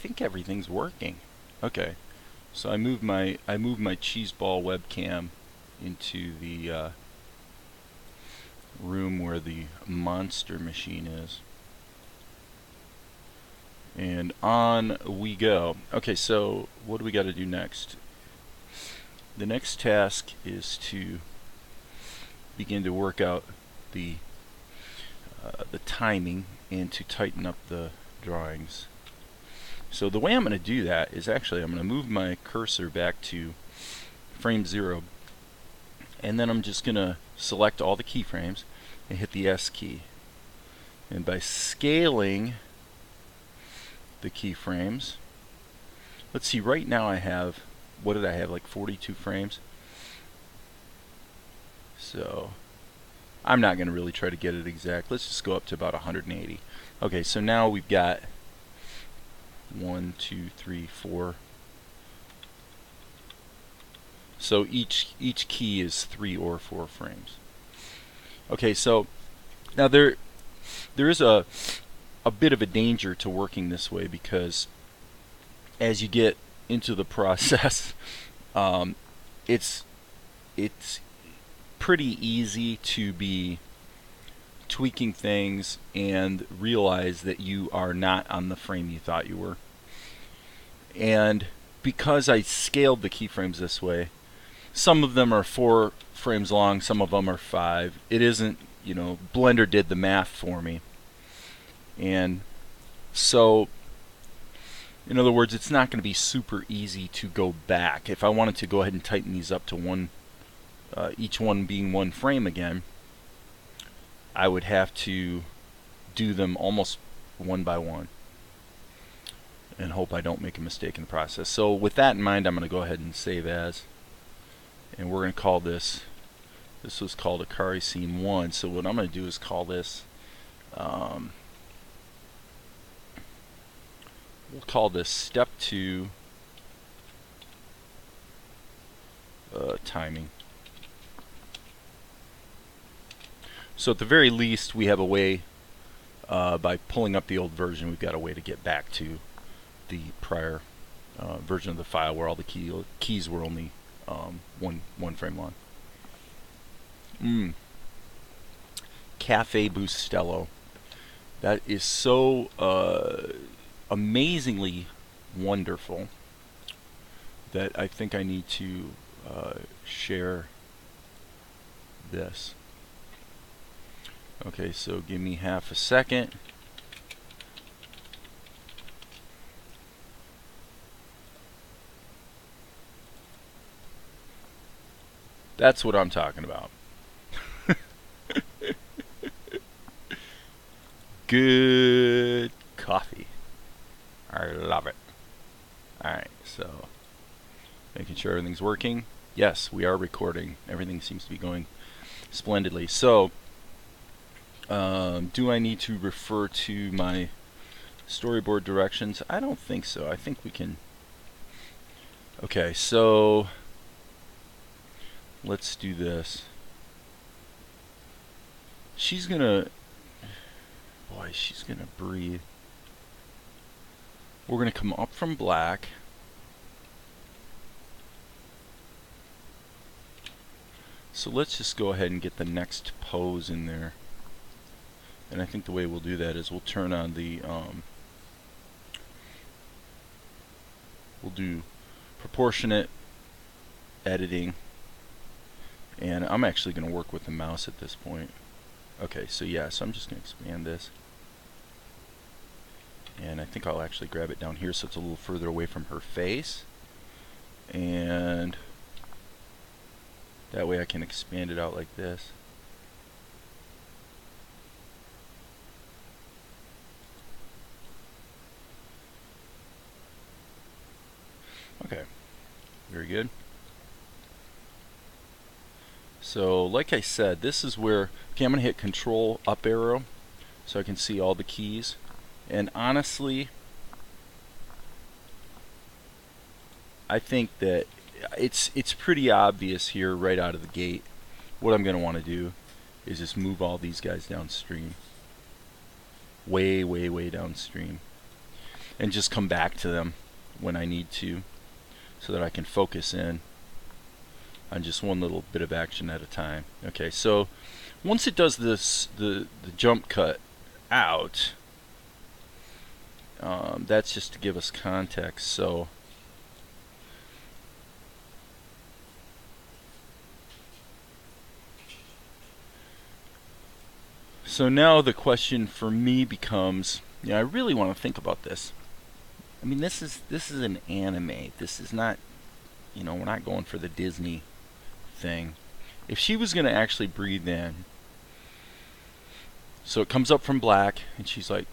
think everything's working. Okay, so I moved my cheese ball webcam into the room where the monster machine is, and on we go. Okay, so what do we got to do next? The next task is to begin to work out the timing and to tighten up the drawings. So the way I'm going to do that is actually I'm going to move my cursor back to frame 0, and then I'm just going to select all the keyframes and hit the S key. And by scaling the keyframes, let's see, right now I have, what did I have, like 42 frames? So I'm not going to really try to get it exact. Let's just go up to about 180. Okay, so now we've got 1, 2, 3, 4. So each key is 3 or 4 frames. Okay, so now there is a bit of a danger to working this way, because as you get into the process, it's pretty easy to be tweaking things and realize that you are not on the frame you thought you were. And because I scaled the keyframes this way, some of them are 4 frames long, some of them are 5. It isn't, you know, Blender did the math for me. And so, in other words, it's not going to be super easy to go back. If I wanted to go ahead and tighten these up to one, each one being 1 frame again, I would have to do them almost one by one and hope I don't make a mistake in the process. So with that in mind, I'm going to go ahead and save as, and we're going to call this was called Akari Scene 1. So what I'm going to do is call this, we'll call this Step 2 Timing. So at the very least, we have a way, by pulling up the old version, we've got a way to get back to the prior version of the file where all the keys were only one frame long. Cafe Bustelo. That is so amazingly wonderful that I think I need to share this. Okay, so give me half a second. That's what I'm talking about. Good coffee. I love it. Alright, so making sure everything's working. Yes, we are recording. Everything seems to be going splendidly. So, do I need to refer to my storyboard directions? I don't think so. I think we can. Okay, so let's do this. She's gonna, boy, she's gonna breathe. We're gonna come up from black. So let's just go ahead and get the next pose in there. And I think the way we'll do that is we'll turn on the, we'll do Proportionate Editing. And I'm actually going to work with the mouse at this point. Okay, so yeah, so I'm just going to expand this. And I think I'll actually grab it down here so it's a little further away from her face. And that way I can expand it out like this. Okay, very good. So like I said, this is where, okay, I'm going to hit Control up arrow so I can see all the keys. And honestly, I think that it's pretty obvious here right out of the gate. What I'm going to want to do is just move all these guys downstream. Way, way, way downstream. and just come back to them when I need to, so that I can focus in on just one little bit of action at a time. Okay, so once it does this, the jump cut out, that's just to give us context. So now the question for me becomes, I really want to think about this. I mean, this is an anime. This is not, we're not going for the Disney thing. If she was going to actually breathe in, so it comes up from black, and she's like,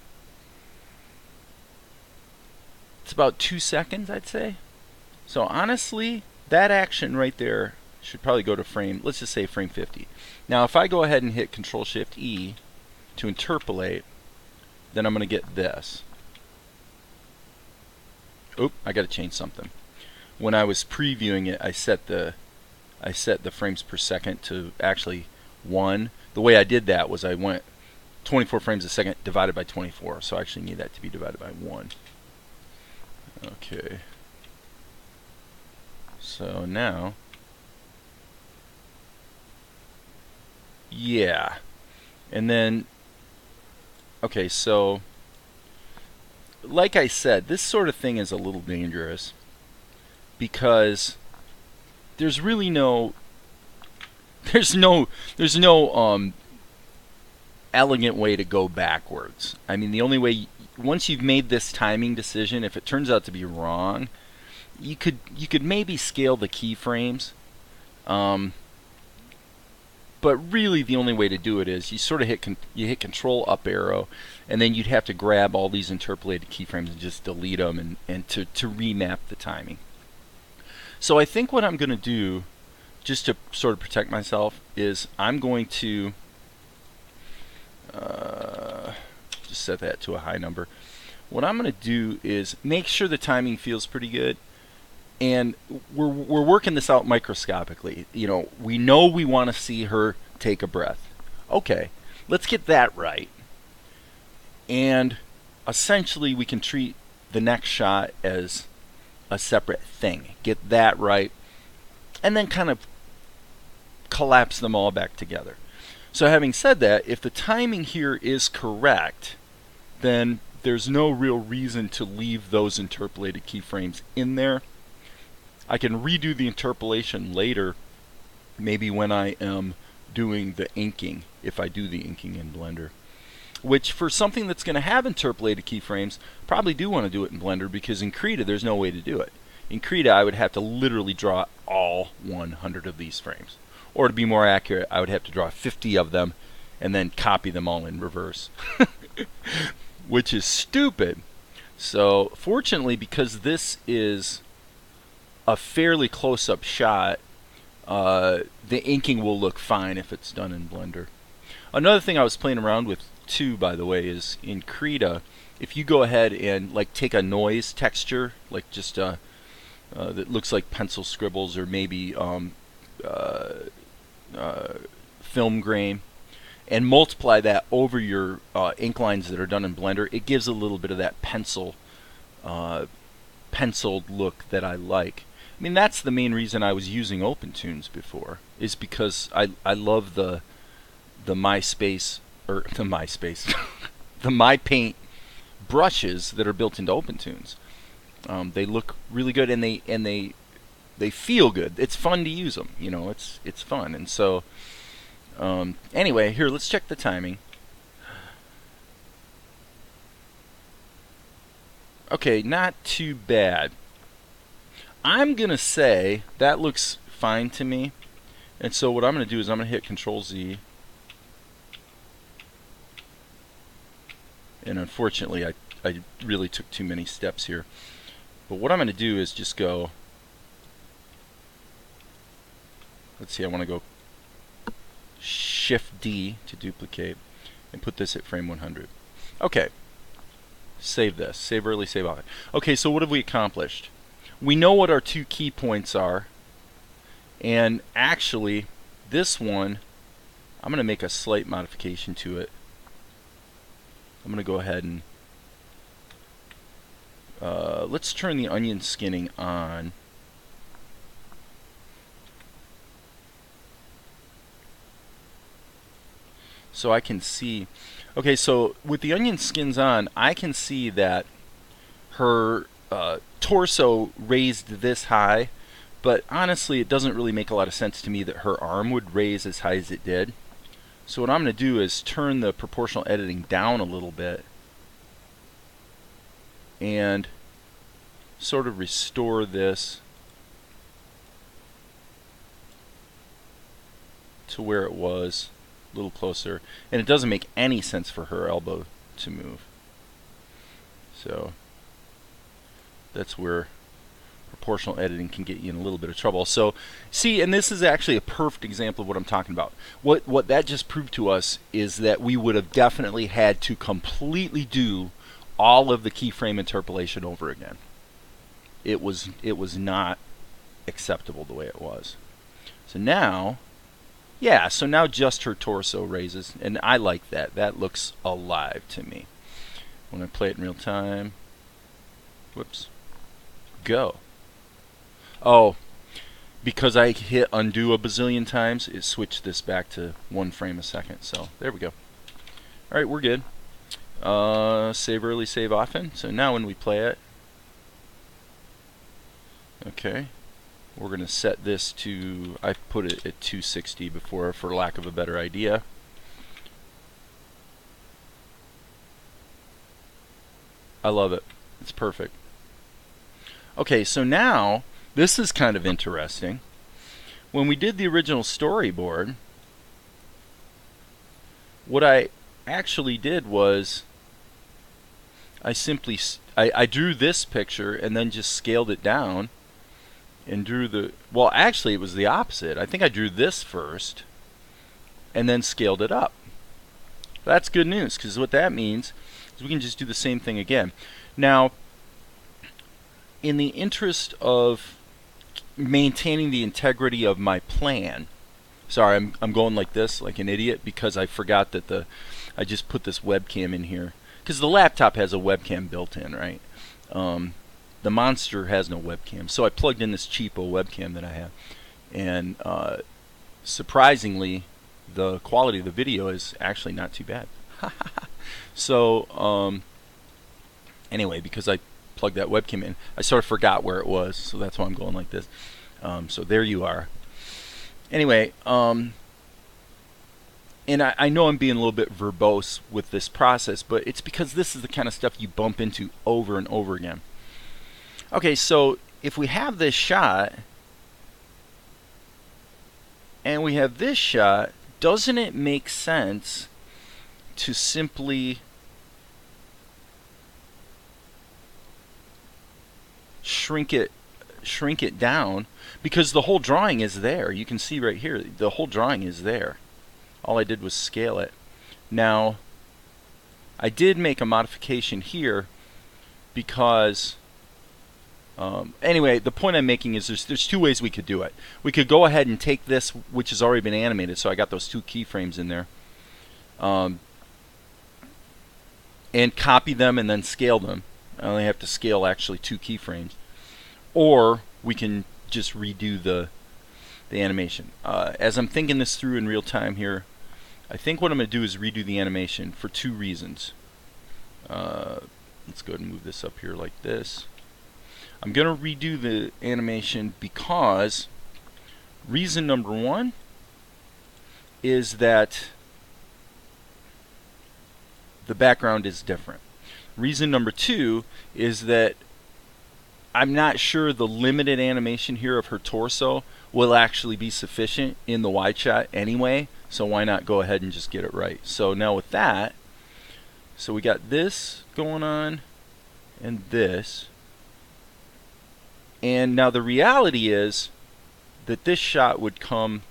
it's about 2 seconds, I'd say. So honestly, that action right there should probably go to frame, let's just say frame 50. Now if I go ahead and hit Control-Shift-E to interpolate, then I'm going to get this. Oop, I got to change something. When I was previewing it, I set the frames per second to actually 1. The way I did that was I went 24 frames a second divided by 24, so I actually need that to be divided by 1. Okay. So now, yeah. And then, okay, so like I said, this sort of thing is a little dangerous because there's really no elegant way to go backwards. I mean, the only way, once you've made this timing decision, if it turns out to be wrong, you could maybe scale the keyframes, but really the only way to do it is you sort of hit Control up arrow, and then you'd have to grab all these interpolated keyframes and just delete them and to remap the timing. So I think what I'm going to do, just to sort of protect myself, is I'm going to just set that to a high number. What I'm going to do is make sure the timing feels pretty good, and we're working this out microscopically. We know we want to see her take a breath. Okay, let's get that right, and essentially we can treat the next shot as a separate thing. Get that right, and then kind of collapse them all back together. So having said that, if the timing here is correct, then there's no real reason to leave those interpolated keyframes in there. I can redo the interpolation later, maybe when I am doing the inking, if I do the inking in Blender. Which, for something that's going to have interpolated keyframes, probably do want to do it in Blender, because in Krita there's no way to do it. In Krita I would have to literally draw all 100 of these frames. Or to be more accurate, I would have to draw 50 of them and then copy them all in reverse. Which is stupid. So fortunately, because this is a fairly close-up shot, the inking will look fine if it's done in Blender. Another thing I was playing around with too, by the way, is in Krita, if you go ahead and take a noise texture, like just that looks like pencil scribbles or maybe film grain, and multiply that over your ink lines that are done in Blender, it gives a little bit of that penciled look that I like. I mean, that's the main reason I was using OpenTunes before, is because I love the MySpace, or the MySpace, the MyPaint brushes that are built into OpenTunes. They look really good, and they feel good. It's fun to use them. It's fun. And so anyway, here, let's check the timing. Okay, not too bad. I'm gonna say that looks fine to me, and so what I'm gonna do is I'm gonna hit Control-Z, and unfortunately I really took too many steps here, but what I'm gonna do is just go, let's see, I want to go Shift-D to duplicate and put this at frame 100. Okay, save this, save early, save all. Okay, so what have we accomplished? We know what our 2 key points are, and actually this one, I'm going to make a slight modification to it. I'm going to go ahead and let's turn the onion skinning on. So I can see. Okay, so with the onion skins on, I can see that her torso raised this high, but honestly, it doesn't really make a lot of sense to me that her arm would raise as high as it did. So what I'm going to do is turn the proportional editing down a little bit and sort of restore this to where it was, a little closer. And it doesn't make any sense for her elbow to move. So that's where proportional editing can get you in a little bit of trouble. So see, and this is actually a perfect example of what I'm talking about. What that just proved to us is that we would have definitely had to completely do all of the keyframe interpolation over again. It was not acceptable the way it was. So now, yeah, so now just her torso raises, and I like that. That looks alive to me. When I play it in real time, whoops, go. Oh, because I hit undo a bazillion times, it switched this back to 1 frame a second. So there we go. All right, we're good. Save early, save often. So now when we play it, okay, we're going to set this to, I put it at 260 before for lack of a better idea. I love it. It's perfect. Okay, so now this is kind of interesting. When we did the original storyboard, what I actually did was I simply I drew this picture and then just scaled it down and drew the, well, actually it was the opposite. I think I drew this first and then scaled it up. That's good news, because what that means is we can just do the same thing again. Now, in the interest of maintaining the integrity of my plan, sorry, I'm going like this, like an idiot, because I forgot that I just put this webcam in here. Because the laptop has a webcam built in, right? The Monster has no webcam. So I plugged in this cheapo webcam that I have. And surprisingly, the quality of the video is actually not too bad. So, anyway, because I plugged that webcam in, I sort of forgot where it was. So that's why I'm going like this. So there you are. Anyway, and I know I'm being a little bit verbose with this process, but it's because this is the kind of stuff you bump into over and over again. Okay, so if we have this shot, and we have this shot, doesn't it make sense to simply shrink it down? Because the whole drawing is there. You can see right here, the whole drawing is there. All I did was scale it. Now, I did make a modification here because, anyway, the point I'm making is there's two ways we could do it. We could go ahead and take this, which has already been animated, so I got those 2 keyframes in there, and copy them and then scale them. I only have to scale actually 2 keyframes. Or we can just redo the animation. As I'm thinking this through in real time here, I think what I'm going to do is redo the animation for 2 reasons. Let's go ahead and move this up here like this. I'm going to redo the animation because reason number 1 is that the background is different. Reason number 2 is that I'm not sure the limited animation here of her torso will actually be sufficient in the wide shot anyway, so why not go ahead and just get it right. So now with that, so we got this going on and this, and now the reality is that this shot would come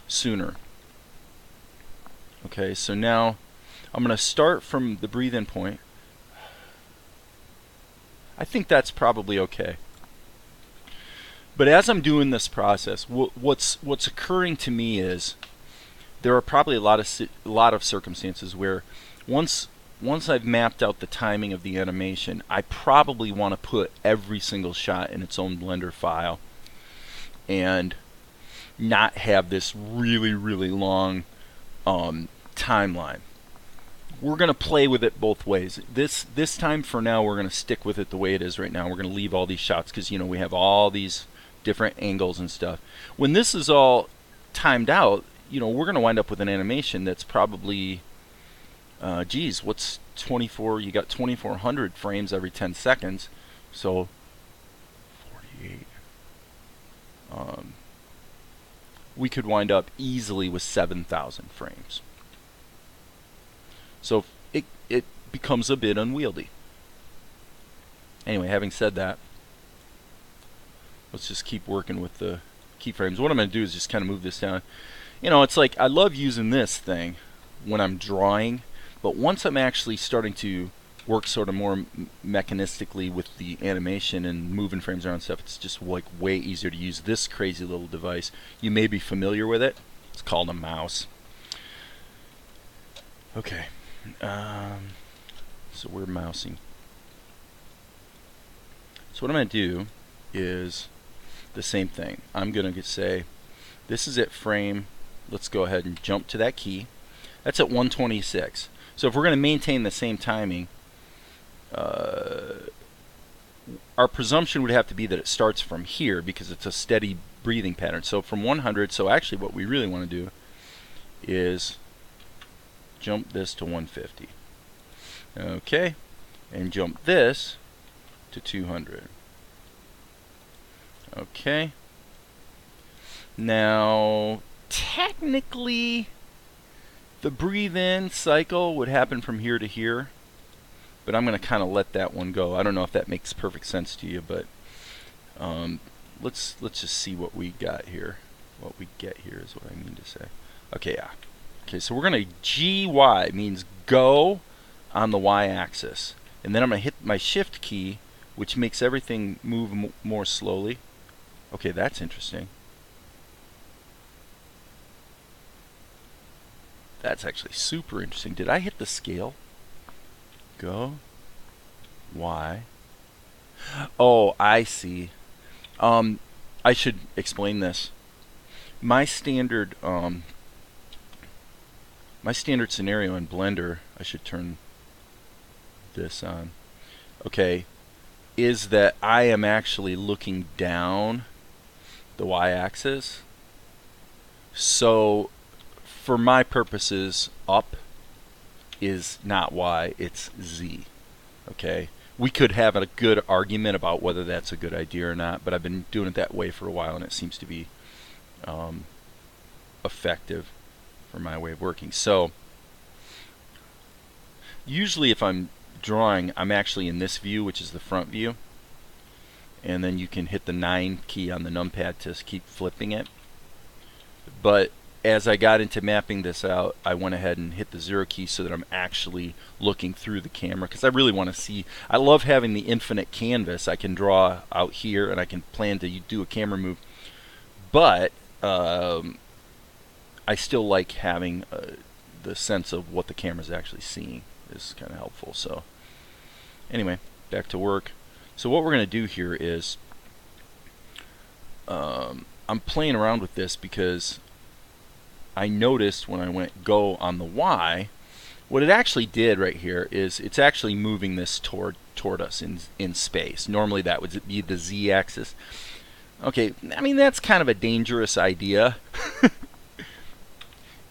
sooner. Okay, so now I'm going to start from the breathe-in point. I think that's probably okay. But as I'm doing this process, what's occurring to me is there are probably a lot of circumstances where once once I've mapped out the timing of the animation, I probably want to put every single shot in its own Blender file and not have this really, really long timeline. We're going to play with it both ways. This time, for now, we're going to stick with it the way it is right now. We're going to leave all these shots because, you know, we have all these different angles and stuff. When this is all timed out, you know, we're going to wind up with an animation that's probably, geez, what's 24? You got 2,400 frames every 10 seconds. So, 48. We could wind up easily with 7,000 frames. So it becomes a bit unwieldy. Anyway, having said that, let's just keep working with the keyframes. What I'm going to do is just kind of move this down. You know, it's like I love using this thing when I'm drawing, but once I'm actually starting to work sort of more mechanistically with the animation and moving frames around and stuff, it's just like way easier to use this crazy little device. You may be familiar with it. It's called a mouse. Okay. So we're mousing. So what I'm going to do is the same thing. I'm going to say, this is at frame. Let's go ahead and jump to that key. That's at 126. So if we're going to maintain the same timing, our presumption would have to be that it starts from here because it's a steady breathing pattern. So from 100, so actually what we really want to do is jump this to 150. Okay, and jump this to 200. Okay. Now, technically, the breathe-in cycle would happen from here to here, but I'm going to kind of let that one go. I don't know if that makes perfect sense to you, but let's just see what we got here. What we get here is what I mean to say. Okay, yeah. Okay, so we're going to GY means go on the y-axis. And then I'm going to hit my shift key, which makes everything move more slowly. Okay, that's interesting. That's actually super interesting. Did I hit the scale? Go. Y. Oh, I see. I should explain this. My standard scenario in Blender, I should turn this on, okay, is that I am actually looking down the y-axis. So for my purposes, up is not y, it's z. Okay, we could have a good argument about whether that's a good idea or not, but I've been doing it that way for a while and it seems to be effective for my way of working. So usually if I'm drawing, I'm actually in this view, which is the front view, and then you can hit the 9 key on the numpad to keep flipping it. But as I got into mapping this out, I went ahead and hit the 0 key so that I'm actually looking through the camera, because I really want to see. I love having the infinite canvas. I can draw out here and I can plan to do a camera move, but I still like having the sense of what the camera's actually seeing. Is kind of helpful. So anyway, back to work. So what we're going to do here is I'm playing around with this because I noticed when I went go on the Y, what it actually did right here is it's actually moving this toward us in space. Normally that would be the Z axis. Okay, I mean that's kind of a dangerous idea.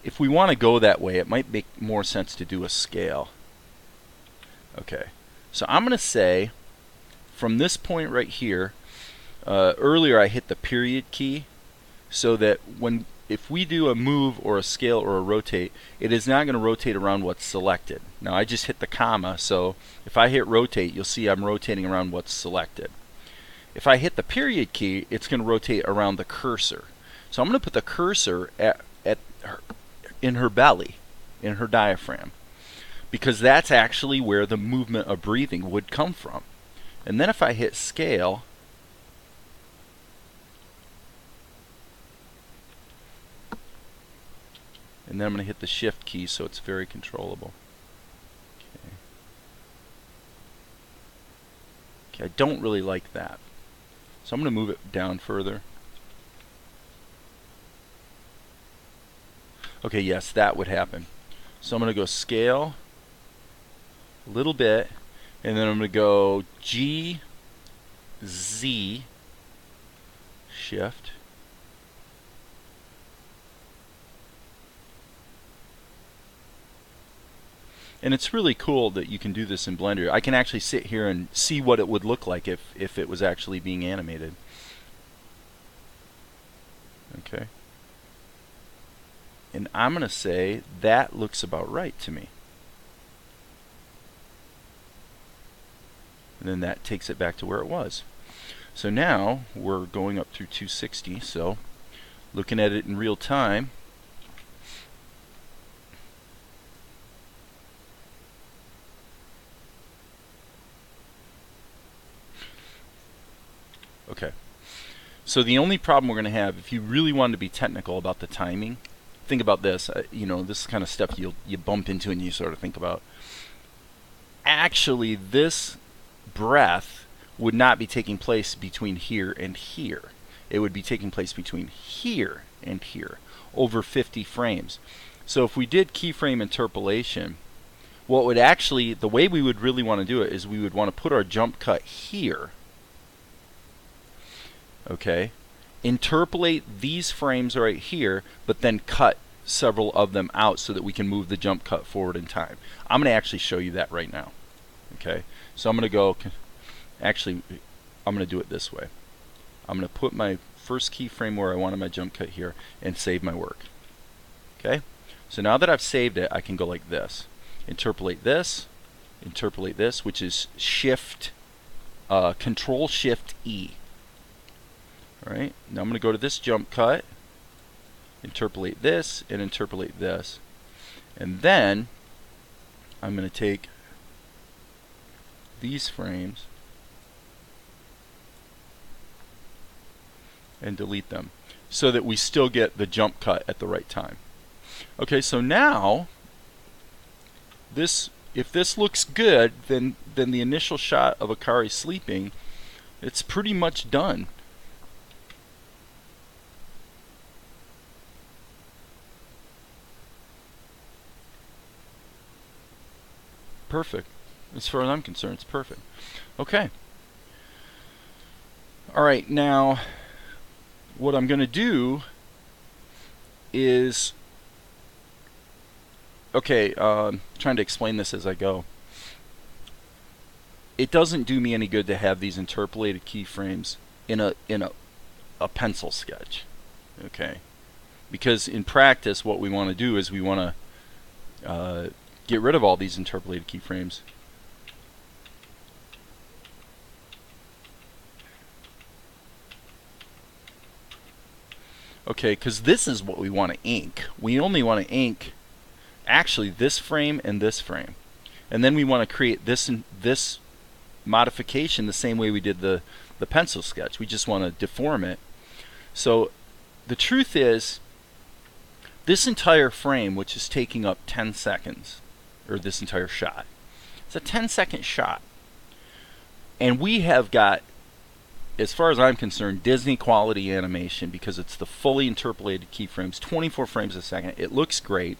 If we want to go that way, it might make more sense to do a scale. Okay, so I'm going to say from this point right here, earlier I hit the period key so that if we do a move or a scale or a rotate, it is not going to rotate around what's selected. Now I just hit the comma, so if I hit rotate, you'll see I'm rotating around what's selected. If I hit the period key, it's going to rotate around the cursor. So I'm going to put the cursor in her belly, in her diaphragm, because that's actually where the movement of breathing would come from. And then if I hit scale, and then I'm going to hit the shift key so it's very controllable. Okay. Okay, I don't really like that. So I'm going to move it down further. Okay, yes, that would happen. So I'm going to go scale a little bit, and then I'm going to go G, Z, shift. And it's really cool that you can do this in Blender. I can actually sit here and see what it would look like if it was actually being animated. Okay. And I'm going to say that looks about right to me. And then that takes it back to where it was. So now we're going up through 260. So looking at it in real time, okay. So the only problem we're going to have, if you really wanted to be technical about the timing, think about this. You know, this kind of stuff you bump into and you sort of think about. Actually, this breath would not be taking place between here and here. It would be taking place between here and here, over 50 frames. So if we did keyframe interpolation, what would actually, the way we would really want to do it is we would want to put our jump cut here. Okay, interpolate these frames right here, but then cut several of them out so that we can move the jump cut forward in time. I'm going to actually show you that right now. Okay, so I'm going to go, actually, I'm going to do it this way. I'm going to put my first keyframe where I wanted my jump cut here and save my work. Okay, so now that I've saved it, I can go like this. Interpolate this, which is Shift, Control Shift E. Alright, now I'm going to go to this jump cut, interpolate this, and interpolate this. And then I'm going to take these frames and delete them so that we still get the jump cut at the right time. Okay, so now this, if this looks good, then the initial shot of Akari sleeping, it's pretty much done. Perfect. As far as I'm concerned, it's perfect. Okay. Alright, now what I'm going to do is, okay, trying to explain this as I go. It doesn't do me any good to have these interpolated keyframes in a pencil sketch. Okay. Because in practice what we want to do is we want to get rid of all these interpolated keyframes. Okay, because this is what we want to ink. We only want to ink actually this frame and this frame. And then we want to create this and this modification the same way we did the pencil sketch. We just want to deform it. So the truth is, this entire frame, which is taking up 10 seconds, or this entire shot, it's a 10-second shot. And we have got, as far as I'm concerned, Disney quality animation because it's the fully interpolated keyframes, 24 frames a second. It looks great.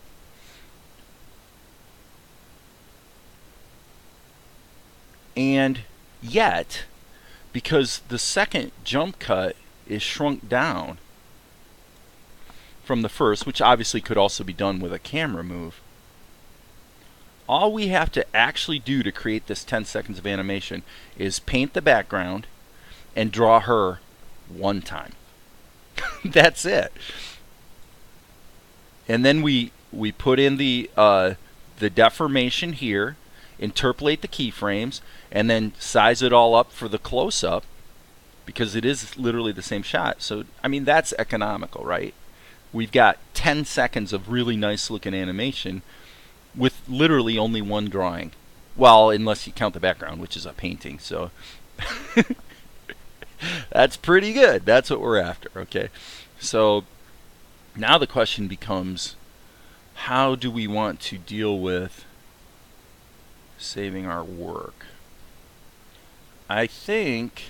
And yet, because the second jump cut is shrunk down from the first, which obviously could also be done with a camera move, all we have to actually do to create this 10 seconds of animation is paint the background and draw her one time. That's it. And then we put in the deformation here, interpolate the keyframes, and then size it all up for the close-up because it is literally the same shot. So, I mean, that's economical, right? We've got 10 seconds of really nice looking animation with literally only one drawing. Well, unless you count the background, which is a painting. So that's pretty good. That's what we're after, okay? So now the question becomes, how do we want to deal with saving our work? I think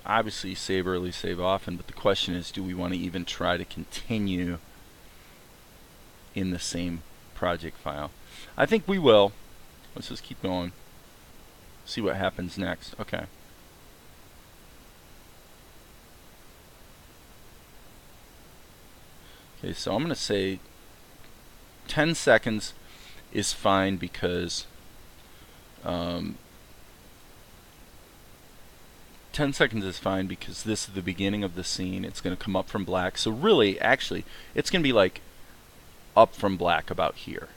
obviously save early, save often, but the question is, do we want to even try to continue in the same project file? I think we will. Let's just keep going. See what happens next. Okay. Okay, so I'm going to say 10 seconds is fine because 10 seconds is fine because this is the beginning of the scene. It's going to come up from black. So really, actually, it's going to be like up from black about here.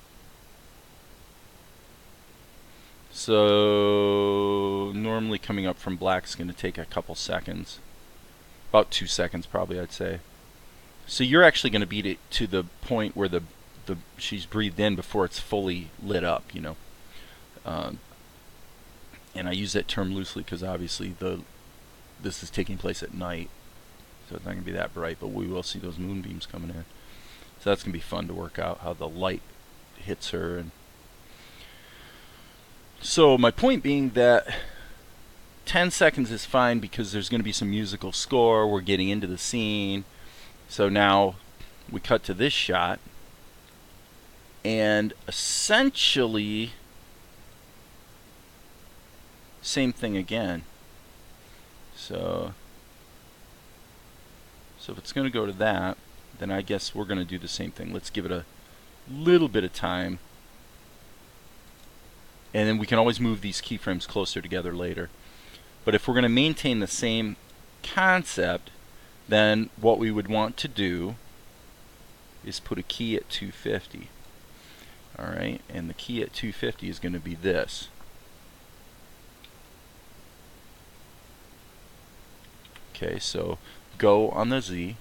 So normally coming up from black is going to take a couple seconds. About 2 seconds probably, I'd say. So you're actually going to beat it to the point where she's breathed in before it's fully lit up, you know. And I use that term loosely because obviously this is taking place at night, so it's not going to be that bright, but we will see those moonbeams coming in. So that's going to be fun to work out how the light hits her. And so my point being that 10 seconds is fine because there's going to be some musical score. We're getting into the scene. So now we cut to this shot, and essentially same thing again. So if it's going to go to that, then I guess we're going to do the same thing. Let's give it a little bit of time, and then we can always move these keyframes closer together later. But if we're going to maintain the same concept, then what we would want to do is put a key at 250. Alright, and the key at 250 is going to be this. Okay, so go on the Z.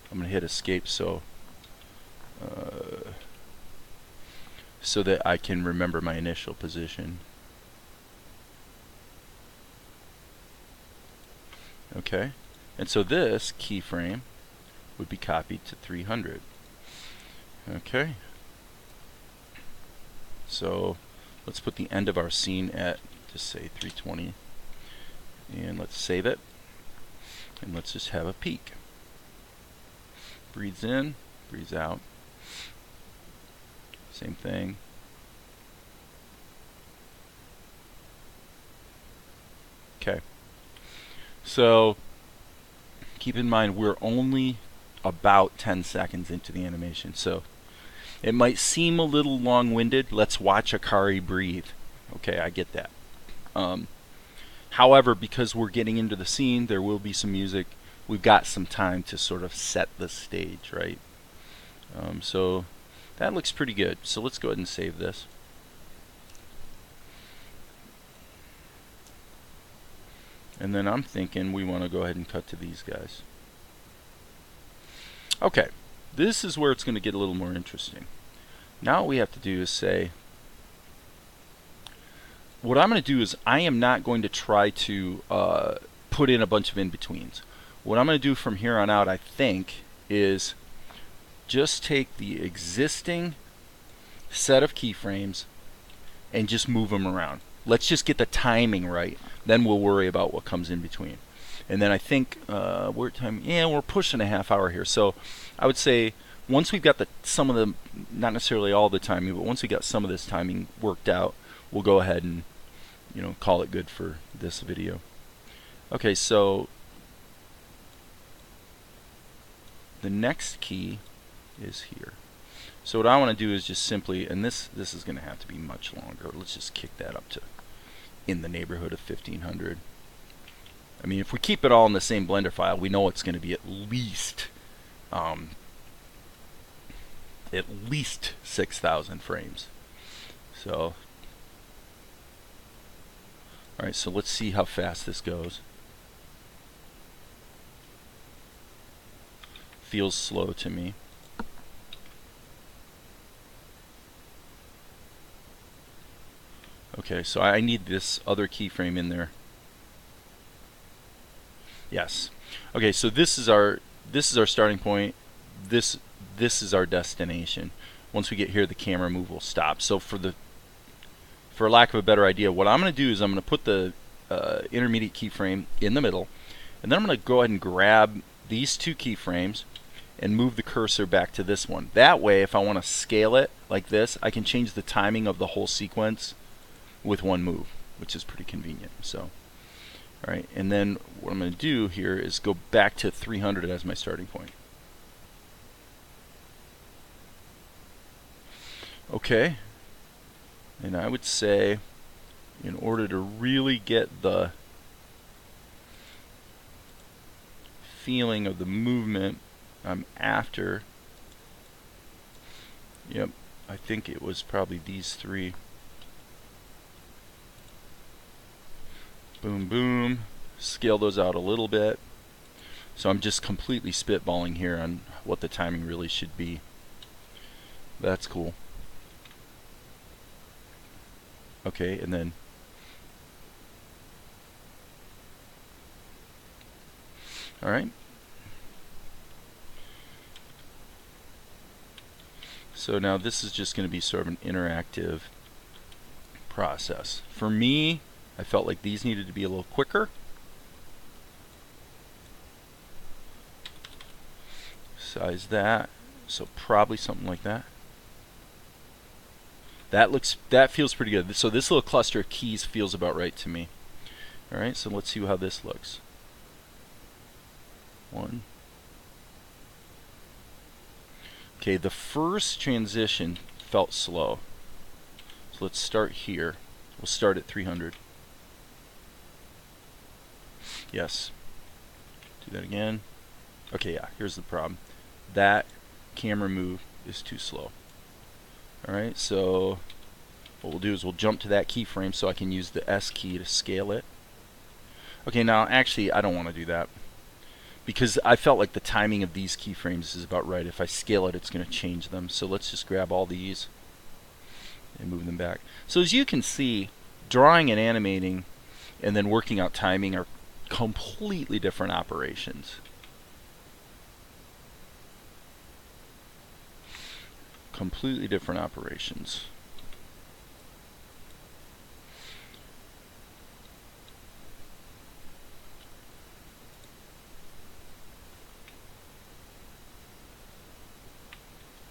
I'm going to hit escape so that I can remember my initial position. Okay, and so this keyframe would be copied to 300. Okay, so let's put the end of our scene at, just say 320, and let's save it, and let's just have a peek. Breathes in, breathes out. Same thing. Okay. So keep in mind we're only about 10 seconds into the animation, so it might seem a little long-winded. Let's watch Akari breathe. Okay, I get that. However, because we're getting into the scene, there will be some music. We've got some time to sort of set the stage, right? So that looks pretty good. So let's go ahead and save this. And then I'm thinking we want to go ahead and cut to these guys. Okay, this is where it's going to get a little more interesting. Now what we have to do is say, what I'm going to do is I am not going to try to put in a bunch of in-betweens. What I'm going to do from here on out, I think, is just take the existing set of keyframes and just move them around. Let's just get the timing right. Then we'll worry about what comes in between. And then I think we're pushing a half hour here. So I would say once we've got some of the, not necessarily all the timing, but once we got some of this timing worked out, we'll go ahead and call it good for this video. Okay, so the next key is here. So what I want to do is just simply, and this is going to have to be much longer. Let's just kick that up to in the neighborhood of 1500. I mean, if we keep it all in the same Blender file, we know it's going to be at least 6,000 frames. So, all right, so let's see how fast this goes. Feels slow to me. Okay, so I need this other keyframe in there. Yes. Okay, so this is our this is our starting point. This is our destination. Once we get here, the camera move will stop. So for lack of a better idea, what I'm going to do is I'm going to put the intermediate keyframe in the middle, and then I'm going to go ahead and grab these two keyframes and move the cursor back to this one. That way, if I want to scale it like this, I can change the timing of the whole sequence with one move, which is pretty convenient. So, all right, and then what I'm going to do here is go back to 300 as my starting point. Okay, and I would say in order to really get the feeling of the movement I'm after, yep, I think it was probably these three. Boom, boom. Scale those out a little bit. So I'm just completely spitballing here on what the timing really should be. That's cool. Okay, and then all right. So now this is just going to be sort of an interactive process. For me, I felt like these needed to be a little quicker. Size that. So probably something like that. That feels pretty good. So this little cluster of keys feels about right to me. All right, so let's see how this looks. One. Okay, the first transition felt slow. So let's start here. We'll start at 300. Yes. Do that again. Okay, yeah, here's the problem. That camera move is too slow. Alright, so what we'll do is we'll jump to that keyframe so I can use the S key to scale it. Okay, now actually I don't want to do that, because I felt like the timing of these keyframes is about right. If I scale it, it's going to change them. So let's just grab all these and move them back. So as you can see, drawing and animating and then working out timing are completely different operations. Completely different operations.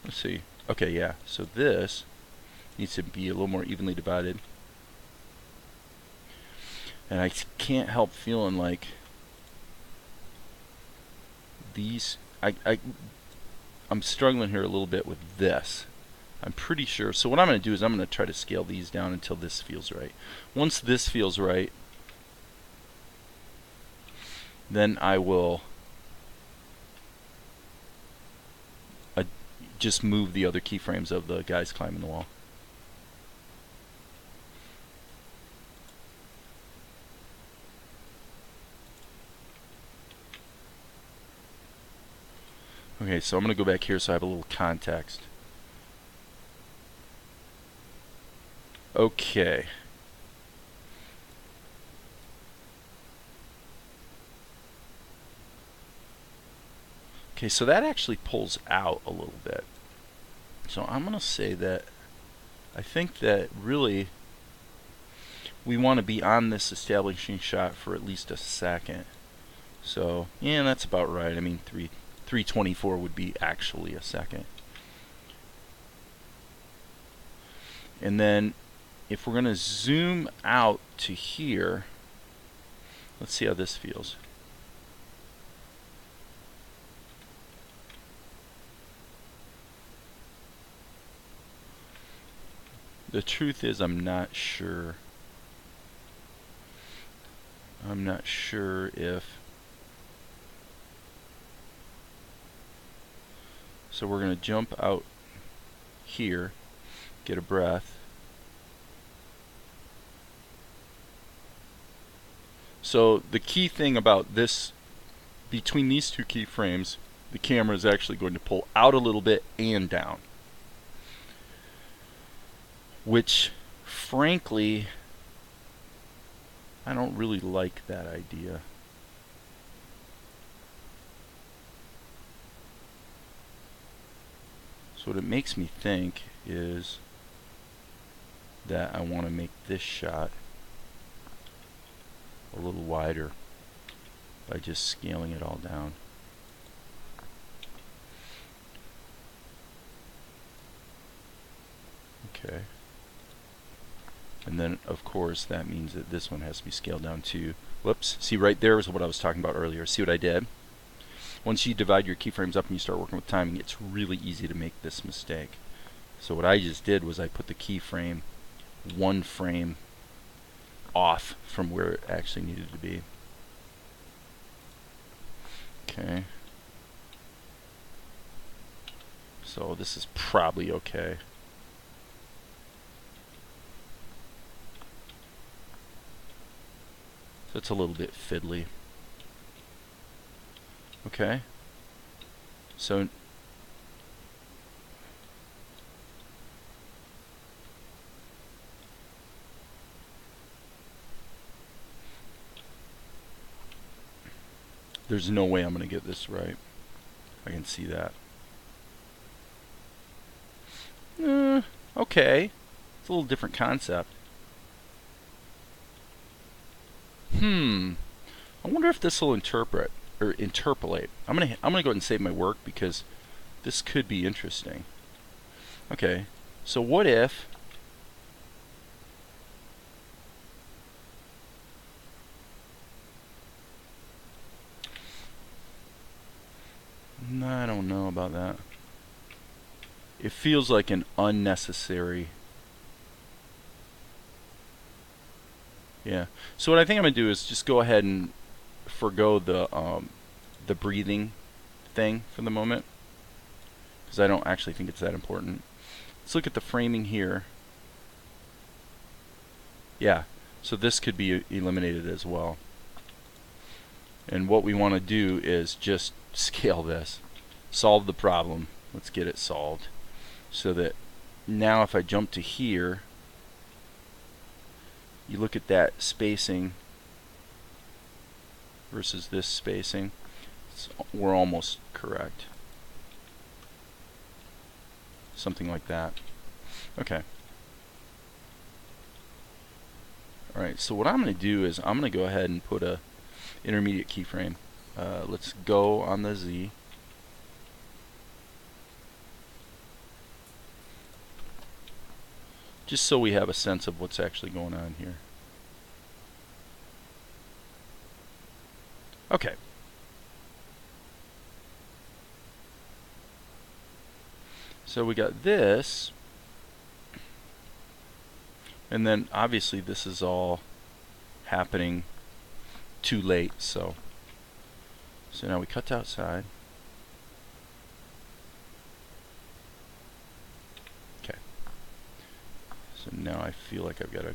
Let's see. Okay, yeah. So this needs to be a little more evenly divided. And I can't help feeling like these I'm struggling here a little bit with this. I'm pretty sure. So what I'm going to do is I'm going to try to scale these down until this feels right. Once this feels right, then I will just move the other keyframes of the guys climbing the wall. Okay, so I'm going to go back here so I have a little context. Okay. Okay, so that actually pulls out a little bit. So I'm going to say that I think that really we want to be on this establishing shot for at least a second. So, yeah, that's about right. I mean, 324 would be actually a second. And then if we're going to zoom out to here, let's see how this feels. The truth is I'm not sure. I'm not sure if... So we're going to jump out here, get a breath. So the key thing about this, between these two keyframes, the camera is actually going to pull out a little bit and down. Which, frankly, I don't really like that idea. So what it makes me think is that I want to make this shot a little wider by just scaling it all down. Okay. And then, of course, that means that this one has to be scaled down too. Whoops. See, right there is what I was talking about earlier. See what I did? Once you divide your keyframes up and you start working with timing, it's really easy to make this mistake. So what I just did was I put the keyframe one frame off from where it actually needed to be. Okay. So this is probably okay. So it's a little bit fiddly. Okay. So there's no way I'm going to get this right. I can see that. Okay. It's a little different concept. I wonder if this will interpret or interpolate. I'm gonna go ahead and save my work because this could be interesting. Okay. So what if I don't know about that. It feels like an unnecessary. Yeah. So what I think I'm gonna do is just go ahead and forgo the breathing thing for the moment, because I don't actually think it's that important. Let's look at the framing here. Yeah. So this could be eliminated as well. And what we want to do is just scale this, solve the problem. Let's get it solved, so that now if I jump to here, you look at that spacing versus this spacing, we're almost correct. Something like that. Okay. Alright, so what I'm going to do is I'm going to go ahead and put a intermediate keyframe. Let's go on the Z. Just so we have a sense of what's actually going on here. Okay. So we got this, and then obviously this is all happening too late, so now we cut to outside. Okay. So now I feel like I've got a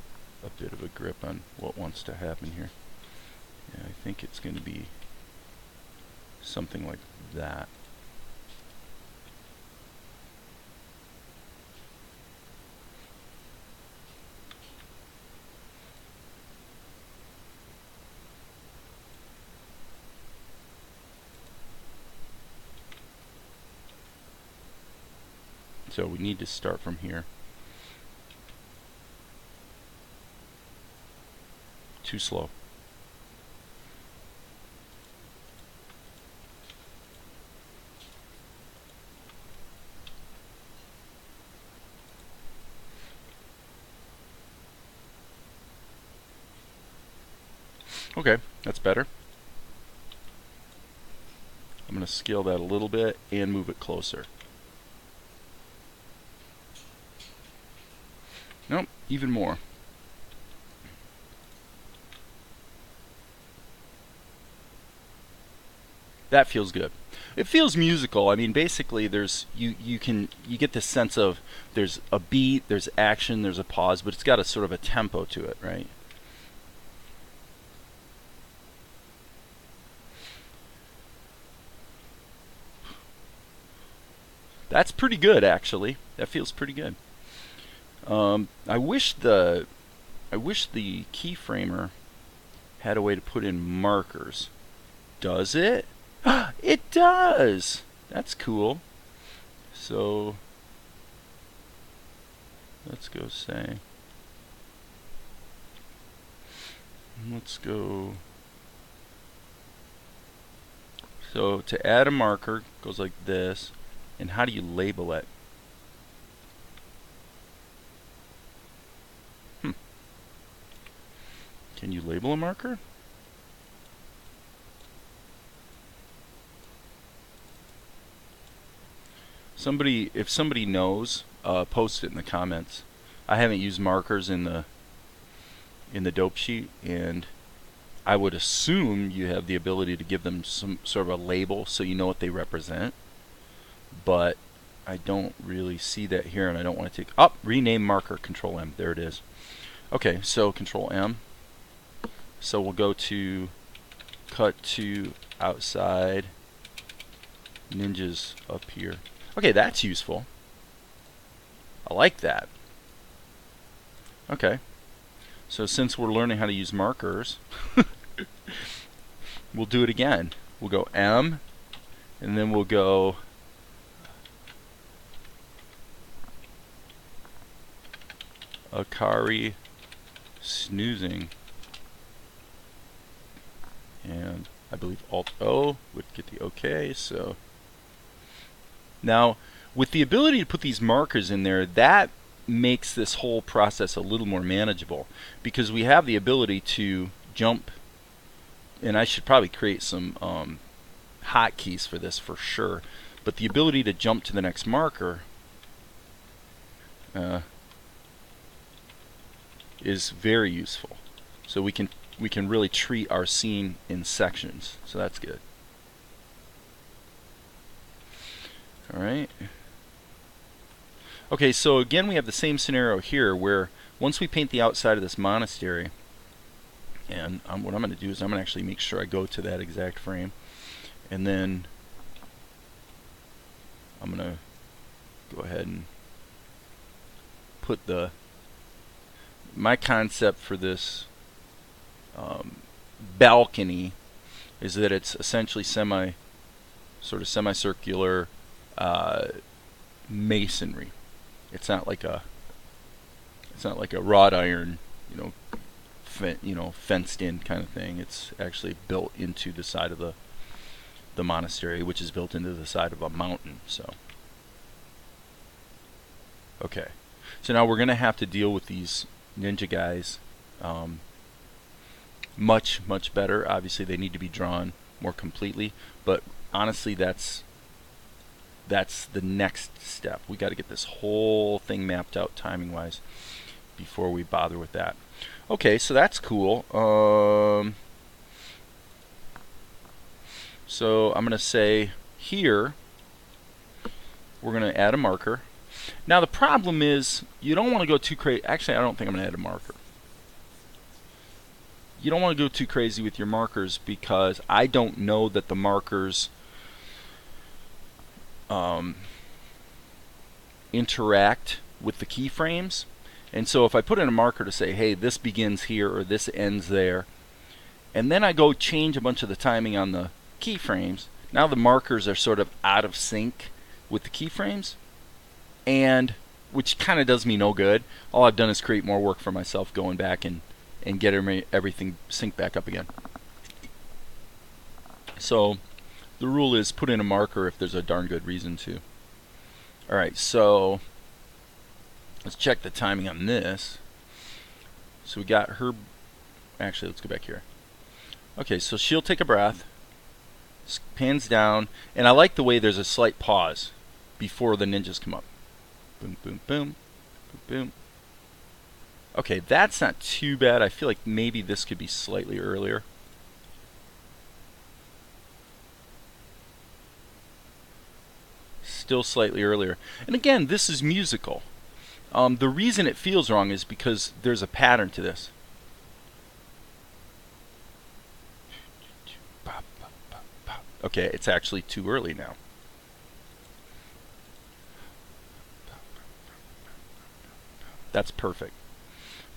bit of a grip on what wants to happen here. Yeah, I think it's going to be something like that. So we need to start from here. Too slow. Okay, that's better. I'm going to scale that a little bit and move it closer. Nope, even more. That feels good. It feels musical. I mean, basically, there's you get this sense of there's a beat, there's action, there's a pause, but it's got a sort of a tempo to it, right? That's pretty good, actually. That feels pretty good. I wish the keyframer had a way to put in markers. Does it? It does! That's cool. So let's go say, let's go, so to add a marker goes like this. And how do you label it? Can you label a marker? Somebody, if somebody knows, post it in the comments. I haven't used markers in the dope sheet, and I would assume you have the ability to give them some sort of a label so you know what they represent. But I don't really see that here, and I don't want to take rename marker, Control M. There it is. Okay, so Control M. So we'll go to cut to outside, ninjas up here. Okay, that's useful. I like that. Okay, so since we're learning how to use markers, we'll do it again. We'll go M, and then we'll go Akari snoozing, and I believe Alt O would get the OK. So now with the ability to put these markers in there, that makes this whole process a little more manageable, because we have the ability to jump, and I should probably create some hotkeys for this for sure, but the ability to jump to the next marker is very useful. So we can really treat our scene in sections. So that's good. All right. Okay, so again we have the same scenario here, where once we paint the outside of this monastery, and what I'm going to do is I'm going to actually make sure I go to that exact frame, and then I'm going to go ahead and put my concept for this balcony is that it's essentially semicircular masonry. It's not like a wrought iron, fenced in kind of thing. It's actually built into the side of the monastery, which is built into the side of a mountain. So okay, so now we're gonna have to deal with these ninja guys much better. Obviously they need to be drawn more completely, but honestly that's the next step. We got to get this whole thing mapped out timing wise before we bother with that. Okay, so that's cool. So I'm gonna say here we're gonna add a marker. Now the problem is you don't want to go too crazy. Actually, I don't think I'm gonna add a marker. You don't want to go too crazy with your markers, because I don't know that the markers interact with the keyframes. And so if I put in a marker to say, hey, this begins here or this ends there, and then I go change a bunch of the timing on the keyframes, now the markers are sort of out of sync with the keyframes, and which kind of does me no good. All I've done is create more work for myself going back and get everything synced back up again. So the rule is put in a marker if there's a darn good reason to. Alright, so let's check the timing on this. So we got her, actually let's go back here. Okay, so she'll take a breath, pans down, and I like the way there's a slight pause before the ninjas come up. Boom, boom, boom, boom, boom. Okay, that's not too bad. I feel like maybe this could be slightly earlier. Still slightly earlier. And again, this is musical. The reason it feels wrong is because there's a pattern to this. Okay, it's actually too early now. That's perfect.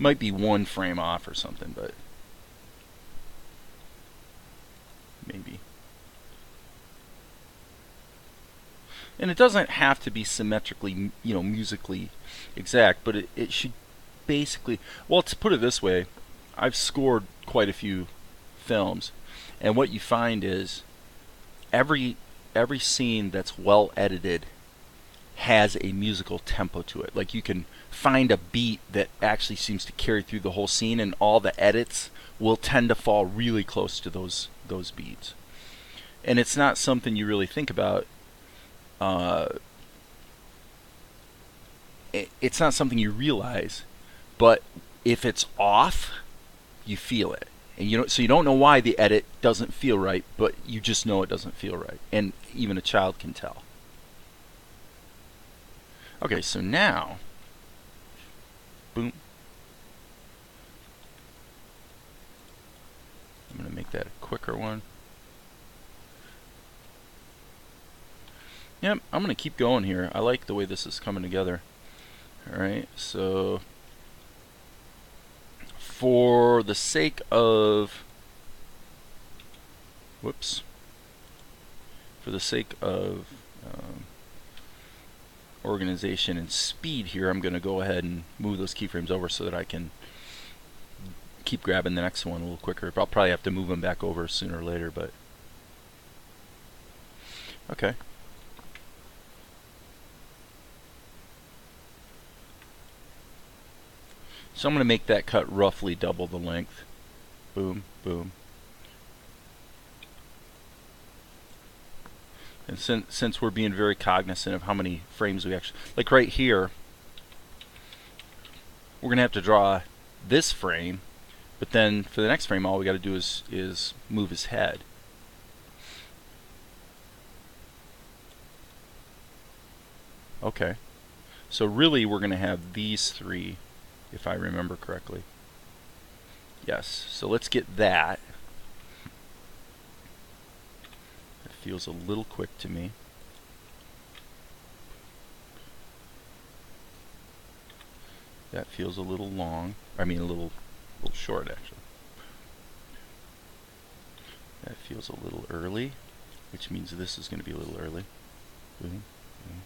Might be one frame off or something, but maybe. And it doesn't have to be symmetrically, musically exact, but it should basically, well, to put it this way, I've scored quite a few films, and what you find is every scene that's well edited has a musical tempo to it. Like, you can find a beat that actually seems to carry through the whole scene, and all the edits will tend to fall really close to those beats. And it's not something you really think about. It's not something you realize, but if it's off, you feel it. And so you don't know why the edit doesn't feel right, but you just know it doesn't feel right. And even a child can tell. Okay, so now, boom. I'm going to make that a quicker one. Yep, I'm going to keep going here. I like the way this is coming together. Alright, so for the sake of, for the sake of organization and speed here, I'm going to go ahead and move those keyframes over so that I can keep grabbing the next one a little quicker. I'll probably have to move them back over sooner or later, but okay. So I'm going to make that cut roughly double the length. Boom, boom. And since we're being very cognizant of how many frames we actually, like right here, we're going to have to draw this frame, but then for the next frame all we got to do is move his head. Okay. So really we're going to have these three, if I remember correctly. Yes, so let's get that. It feels a little quick to me. That feels a little long. I mean a little short actually. That feels a little early, which means this is going to be a little early. Boom, boom.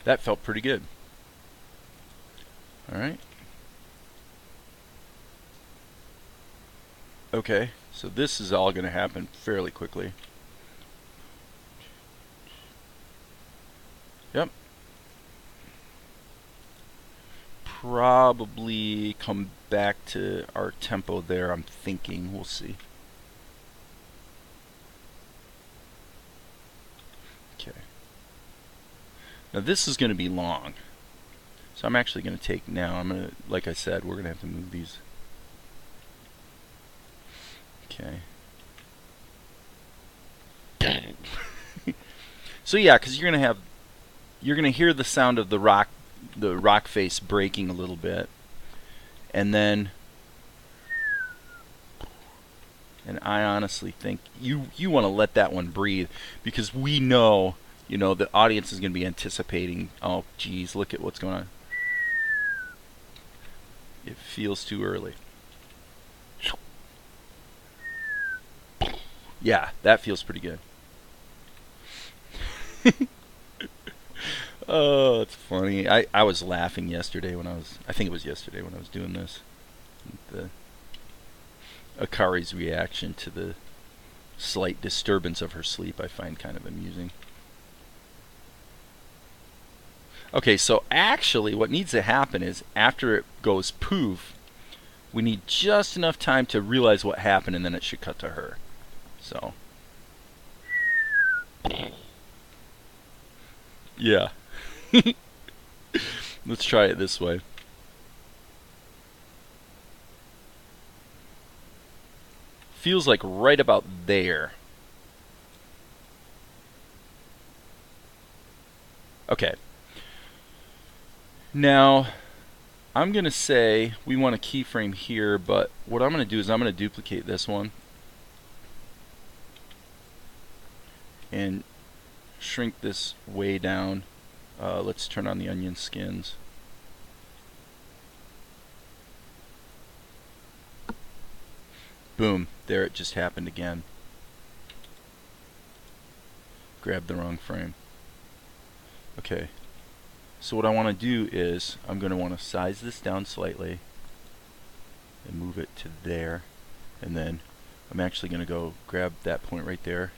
That felt pretty good. Alright. Okay, so this is all going to happen fairly quickly. Yep. Probably come back to our tempo there, I'm thinking. We'll see. Okay. Now this is going to be long. So I'm actually going to take now, I'm going to, like I said, we're going to have to move these. Okay. So yeah, because you're going to hear the sound of the rock face breaking a little bit. And then, and I honestly think you want to let that one breathe, because we know, the audience is going to be anticipating, oh geez, look at what's going on. It feels too early. Yeah, that feels pretty good. Oh, it's funny. I was laughing yesterday I think it was yesterday when I was doing this. The Akari's reaction to the slight disturbance of her sleep I find kind of amusing. Okay, so actually what needs to happen is after it goes poof, we need just enough time to realize what happened, and then it should cut to her. So, yeah. Let's try it this way. Feels like right about there. Okay. Now, I'm going to say we want a keyframe here, but what I'm going to do is I'm going to duplicate this one and shrink this way down. Let's turn on the onion skins. Boom, there it just happened again. Grabbed the wrong frame. Okay, so what I want to do is I'm going to want to size this down slightly and move it to there, and then I'm actually going to go grab that point right there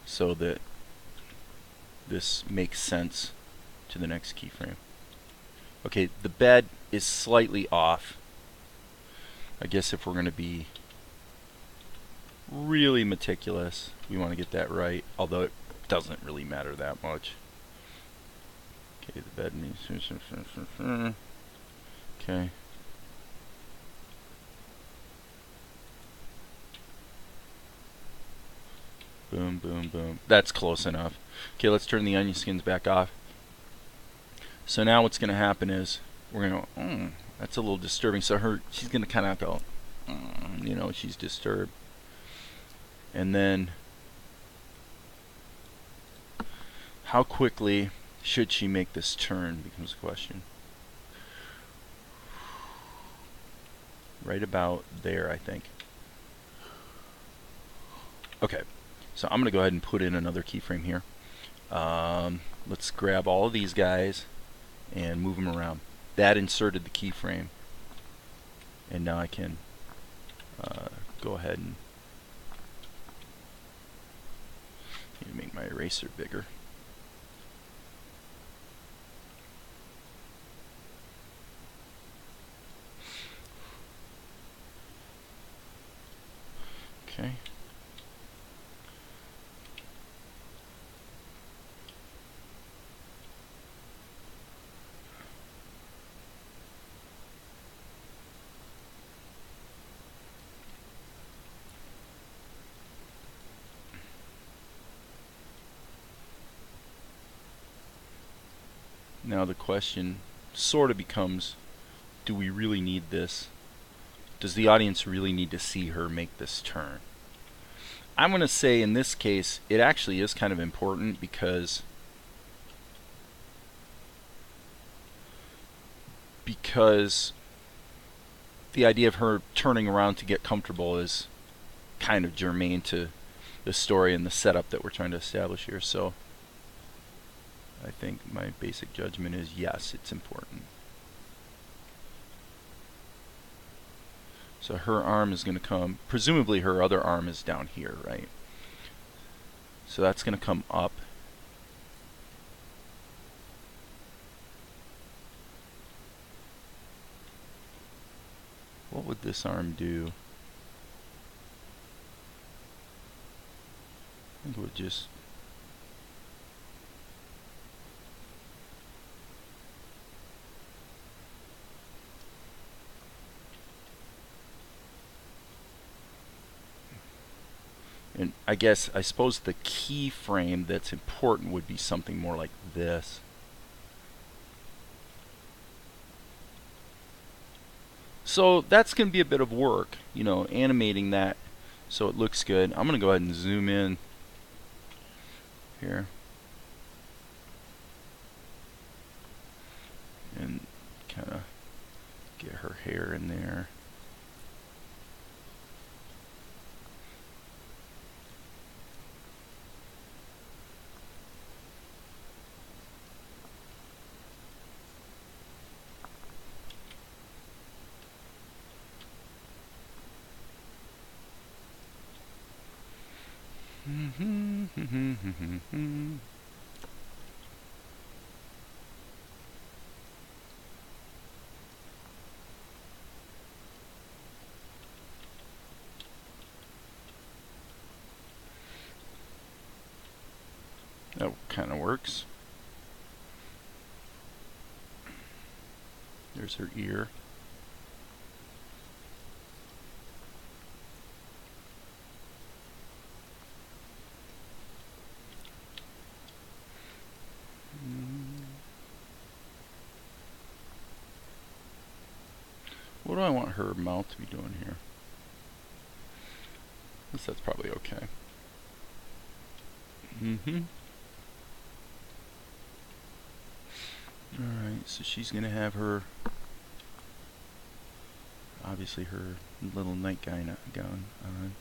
so that this makes sense to the next keyframe. Okay, the bed is slightly off. I guess if we're going to be really meticulous, we want to get that right, although it doesn't really matter that much. Okay, the bed means okay. Boom, boom, boom. That's close enough. Okay, let's turn the onion skins back off. So now what's going to happen is we're going to, that's a little disturbing. So she's going to kind of go, you know, she's disturbed. And then, how quickly should she make this turn becomes a question. Right about there, I think. Okay, so I'm going to go ahead and put in another keyframe here. Let's grab all of these guys and move them around. That inserted the keyframe, and now I can go ahead and make my eraser bigger. Okay. Now the question sort of becomes, do we really need this? Does the audience really need to see her make this turn? I'm going to say in this case it actually is kind of important because the idea of her turning around to get comfortable is kind of germane to the story and the setup that we're trying to establish here. So I think my basic judgment is yes, it's important. So her arm is going to come, presumably her other arm is down here, right? So that's going to come up. What would this arm do? I think it would just and I suppose the keyframe that's important would be something more like this. So that's going to be a bit of work, you know, animating that so it looks good. I'm going to go ahead and zoom in here and kind of get her hair in there. That kind of works. There's her ear. What do I want her mouth to be doing here? I guess that's probably okay. Alright, so she's going to have her, obviously her little night gown on.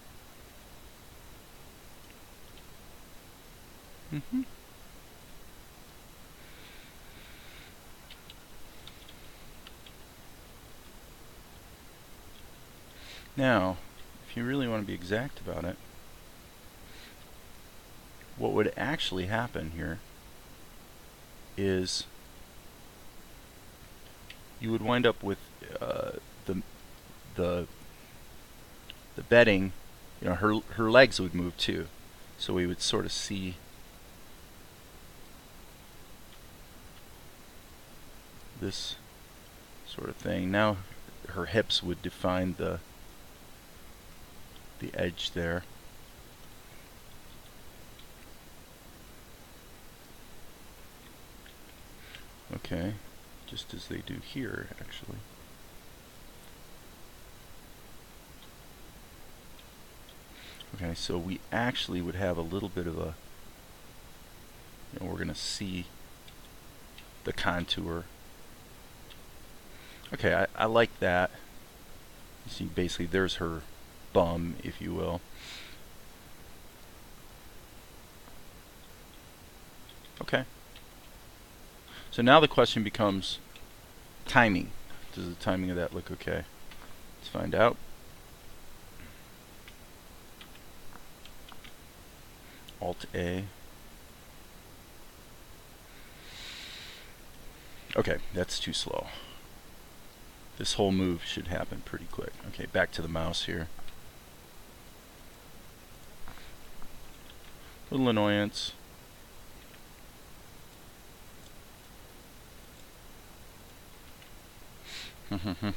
Now, if you really want to be exact about it, what would actually happen here is you would wind up with the bedding, you know, her legs would move too. So we would sort of see this sort of thing. Now her hips would define the edge there. Okay, just as they do here, actually. Okay, so we actually would have a little bit of a, you know, we're going to see the contour. Okay, I like that. You see, basically, there's her bum, if you will. Okay. So now the question becomes timing. Does the timing of that look okay? Let's find out. Alt-A. Okay, that's too slow. This whole move should happen pretty quick. Okay, back to the mouse here. Little annoyance.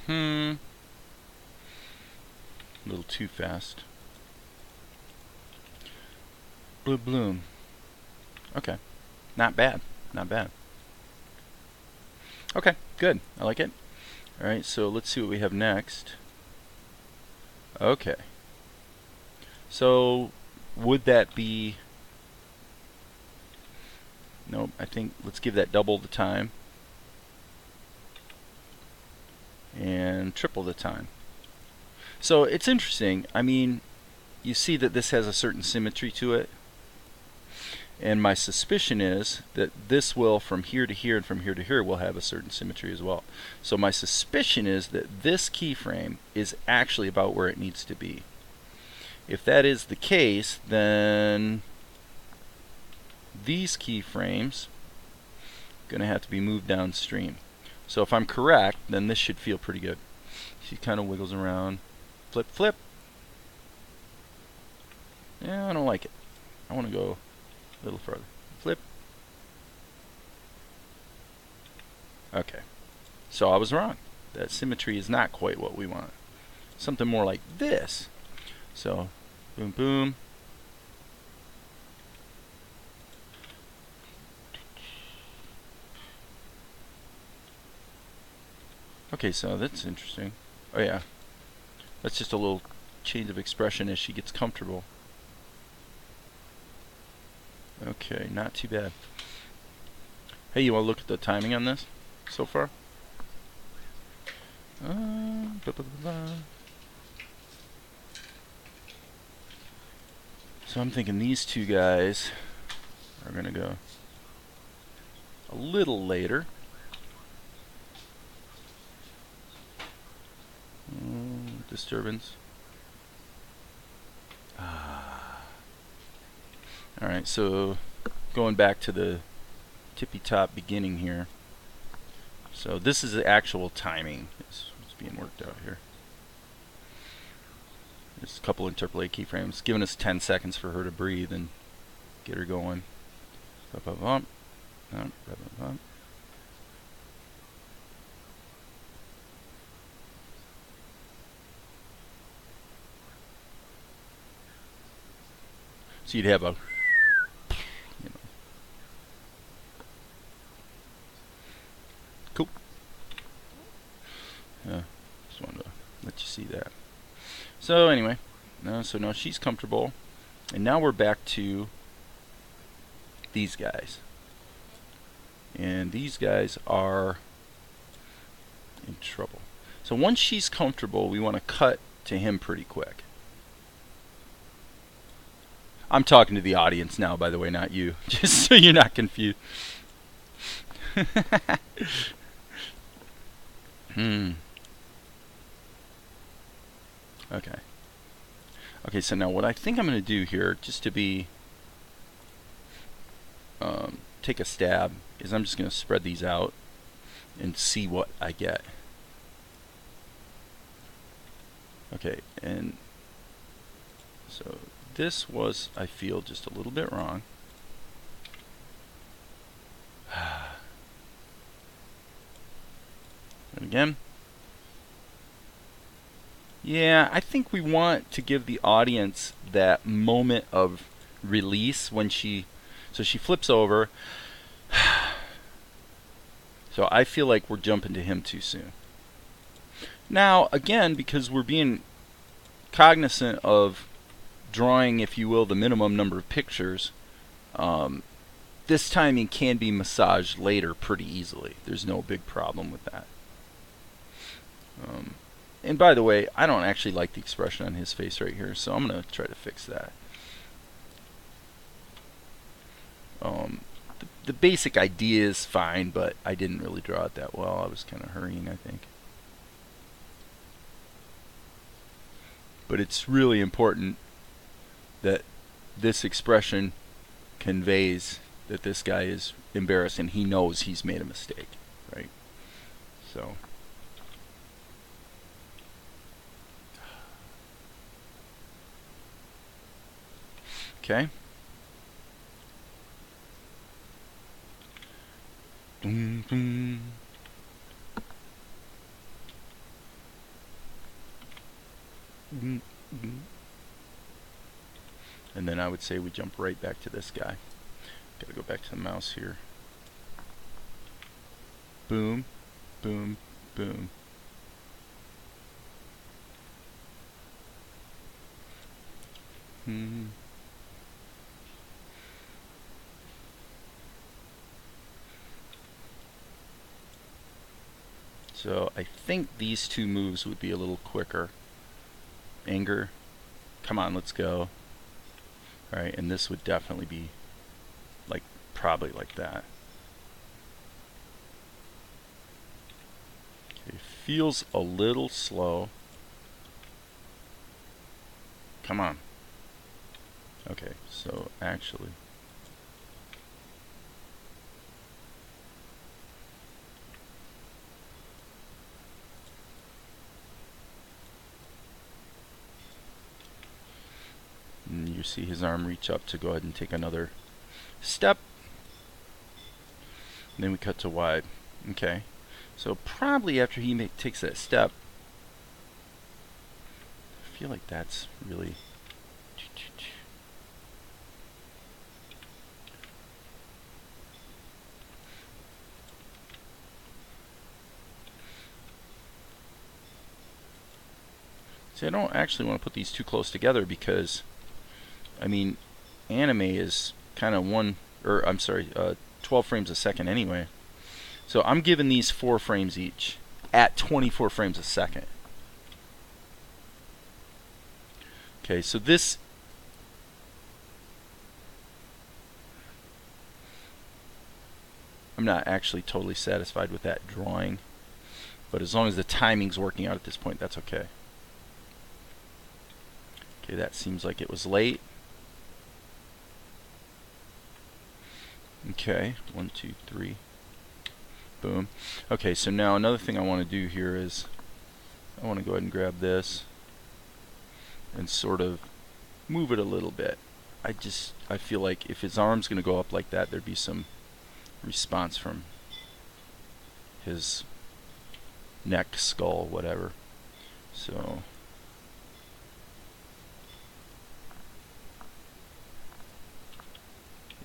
A little too fast. Blue bloom. Okay. Not bad. Not bad. Okay, good. I like it. Alright, so let's see what we have next. Okay. So, would that be... Nope, I think let's give that double the time. And triple the time. So, it's interesting. I mean, you see that this has a certain symmetry to it. And my suspicion is that this will, from here to here and from here to here, will have a certain symmetry as well. So my suspicion is that this keyframe is actually about where it needs to be. If that is the case, then these keyframes are going to have to be moved downstream. So if I'm correct, then this should feel pretty good. She kind of wiggles around. Flip, flip. Yeah, I don't like it. I want to go a little further. Flip. Okay. So I was wrong. That symmetry is not quite what we want. Something more like this. So, boom, boom. Okay, so that's interesting. Oh yeah. That's just a little change of expression as she gets comfortable. Okay, not too bad. Hey, you want to look at the timing on this so far? So I'm thinking these two guys are going to go a little later. Disturbance. Alright, so going back to the tippy top beginning here. So this is the actual timing. It's being worked out here. There's a couple interpolate keyframes, giving us 10 seconds for her to breathe and get her going. So you'd have a, you know. Cool. Yeah, just wanted to let you see that. So anyway, so now she's comfortable, and now we're back to these guys. And these guys are in trouble. So once she's comfortable, we want to cut to him pretty quick. I'm talking to the audience now, by the way, not you. Just so you're not confused. Okay. Okay, so now what I think I'm going to do here, just to be take a stab, is I'm just going to spread these out and see what I get. Okay, and so this was, I feel, just a little bit wrong. And again. Yeah, I think we want to give the audience that moment of release when so she flips over. So I feel like we're jumping to him too soon. Now, again, because we're being cognizant of drawing, if you will, the minimum number of pictures, this timing can be massaged later pretty easily. There's no big problem with that. And by the way, I don't actually like the expression on his face right here, so I'm going to try to fix that. The basic idea is fine, but I didn't really draw it that well. I was kind of hurrying, I think. But it's really important that this expression conveys that this guy is embarrassed and he knows he's made a mistake, right? So okay. And then I would say we jump right back to this guy. Gotta go back to the mouse here. Boom, boom, boom. So I think these two moves would be a little quicker. Anger. Come on, let's go. Alright, and this would definitely be like probably like that. Okay, feels a little slow. Come on. Okay, so actually and you see his arm reach up to go ahead and take another step. And then we cut to wide. Okay, so probably after he takes that step, I feel like that's really see, I don't actually want to put these too close together because, I mean, anime is kind of 12 frames a second anyway. So I'm giving these 4 frames each at 24 frames a second. Okay, so this I'm not actually totally satisfied with that drawing, but as long as the timing's working out at this point, that's okay. Okay, that seems like it was late. Okay, 1, 2, 3. Boom. Okay, so now another thing I want to do here is I want to go ahead and grab this and sort of move it a little bit. I feel like if his arm's going to go up like that, there'd be some response from his neck, skull, whatever. So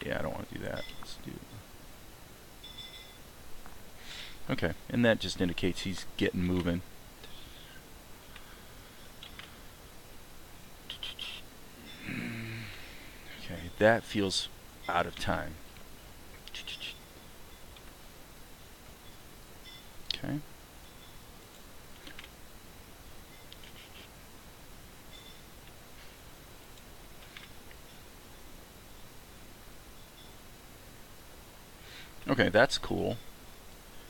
yeah, I don't want to do that. Let's do okay, and that just indicates he's getting moving. Okay, that feels out of time. Okay. Okay, that's cool.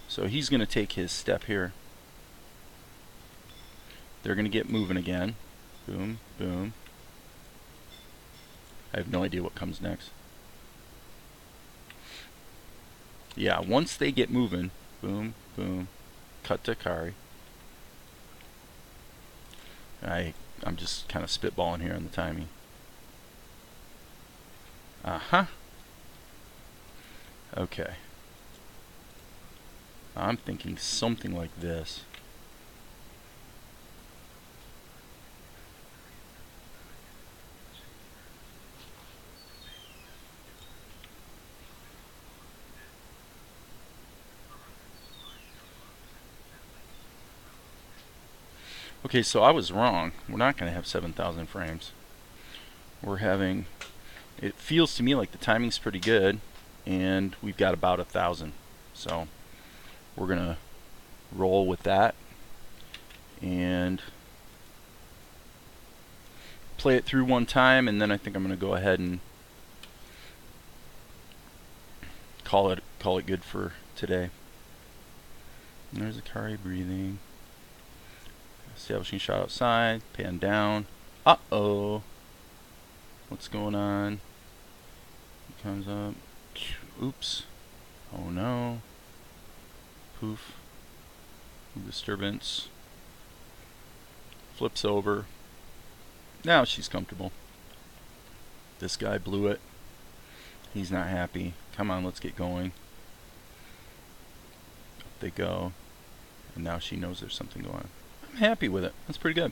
So he's going to take his step here. They're going to get moving again. Boom, boom. I have no idea what comes next. Yeah, once they get moving, boom, boom, cut to Kari. I'm just kind of spitballing here on the timing. Uh-huh. Okay. I'm thinking something like this. Okay, so I was wrong. We're not going to have 7,000 frames. We're having, it feels to me like the timing's pretty good, and we've got about 1,000. So we're going to roll with that and play it through one time, and then I think I'm going to go ahead and call it good for today. And there's Akari breathing. Establishing shot outside, pan down. Uh-oh. What's going on? He comes up. Oops. Oh no. Poof. Disturbance. Flips over. Now she's comfortable. This guy blew it. He's not happy. Come on, let's get going. Up they go. And now she knows there's something going on. I'm happy with it. That's pretty good.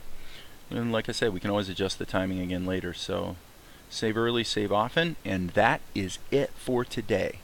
And like I said, we can always adjust the timing again later. So save early, save often, and that is it for today.